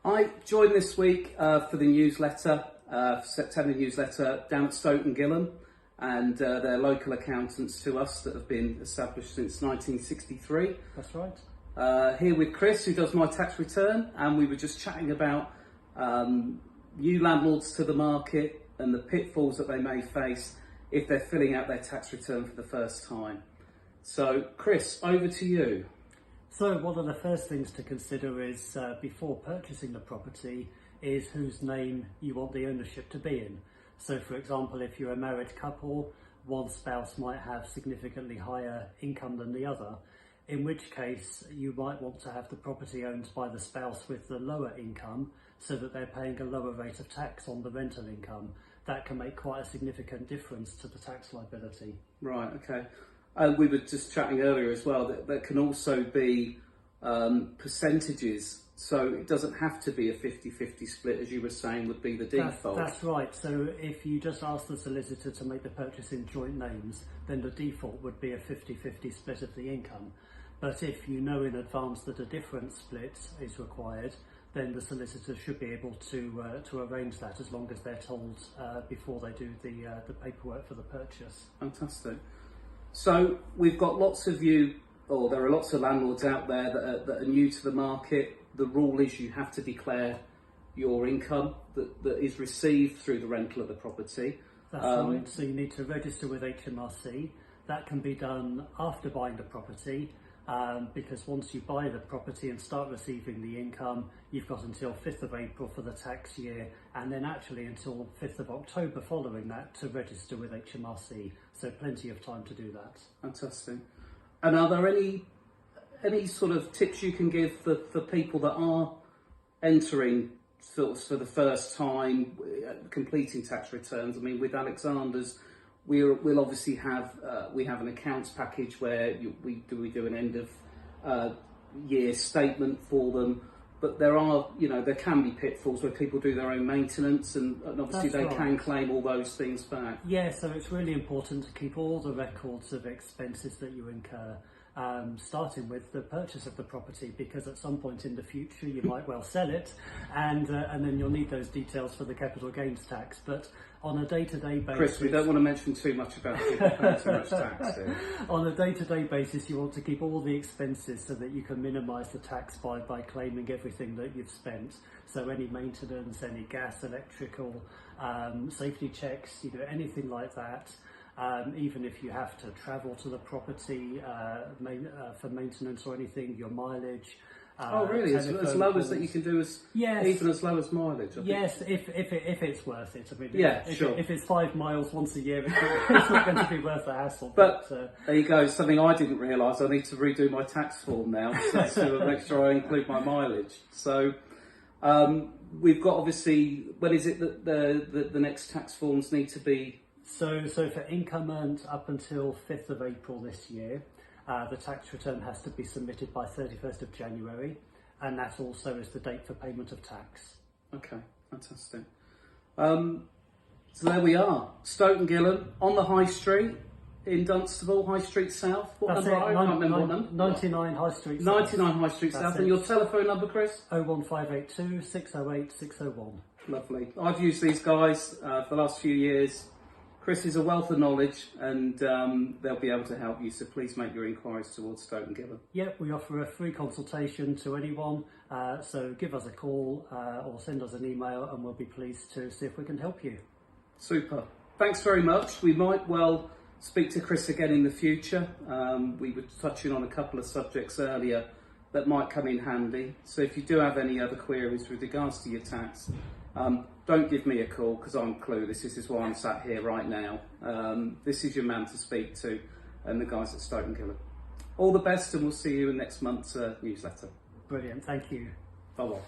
I joined this week for the newsletter, September newsletter down at Stoten Gillam, and they're local accountants to us that have been established since 1963. That's right. Here with Chris, who does my tax return, and we were just chatting about new landlords to the market and the pitfalls that they may face if they're filling out their tax return for the first time. So, Chris, over to you. So one of the first things to consider is, before purchasing the property, is whose name you want the ownership to be in. So for example, if you're a married couple, one spouse might have significantly higher income than the other, in which case you might want to have the property owned by the spouse with the lower income so that they're paying a lower rate of tax on the rental income. That can make quite a significant difference to the tax liability. Right, okay. We were just chatting earlier as well that there can also be percentages, so it doesn't have to be a 50-50 split, as you were saying would be the default. That's right. So if you just ask the solicitor to make the purchase in joint names, then the default would be a 50-50 split of the income. But if you know in advance that a different split is required, then the solicitor should be able to arrange that, as long as they're told before they do the paperwork for the purchase. Fantastic. So we've got lots of you, or there are lots of landlords out there that are new to the market. The rule is you have to declare your income that is received through the rental of the property. That's right. So you need to register with HMRC. That can be done after buying the property, because once you buy the property and start receiving the income, you've got until 5th of April for the tax year, and then actually until 5th of October following that to register with HMRC. So plenty of time to do that. Fantastic. And are there any sort of tips you can give for people that are entering for the first time, completing tax returns? I mean, with Alexander's, we'll obviously have we have an accounts package where we do an end of year statement for them, but there can be pitfalls where people do their own maintenance, and obviously they can claim all those things back. Yeah, so it's really important to keep all the records of expenses that you incur, starting with the purchase of the property, because at some point in the future you might well sell it, and then you'll need those details for the capital gains tax. But on a day-to-day basis... Chris, we don't want to mention too much about people paying too much tax here. On a day-to-day basis, you want to keep all the expenses so that you can minimise the tax by claiming everything that you've spent. So any maintenance, any gas, electrical, safety checks, anything like that. Even if you have to travel to the property for maintenance or anything, your mileage. Oh really? As low as that you can do even as low as mileage? Yes, if it's worth it. I mean, yeah, sure. If it's 5 miles once a year, it's not going to be worth the hassle. But there you go. Something I didn't realise. I need to redo my tax form now to make sure I include my mileage. So we've got, obviously, when is it that the next tax forms need to be? So for income earned up until 5th of April this year, the tax return has to be submitted by 31st of January, and that also is the date for payment of tax. Okay, fantastic. So there we are, Stoten Gillam on the High Street in Dunstable, High Street South. What number? I can't remember what number. 99 High Street South. 99 High Street South. And your telephone number, Chris? 01582 608 601. Lovely. I've used these guys for the last few years. Chris is a wealth of knowledge, and they'll be able to help you, so please make your inquiries towards Stoten Gillam. Yep, we offer a free consultation to anyone, so give us a call or send us an email, and we'll be pleased to see if we can help you. Super. Thanks very much. We might well speak to Chris again in the future. We were touching on a couple of subjects earlier that might come in handy, so if you do have any other queries with regards to your tax, don't give me a call, because I'm clueless. This is why I'm sat here right now. This is your man to speak to, and the guys at Stoten Gillam. All the best, and we'll see you in next month's newsletter. Brilliant, thank you. Bye-bye.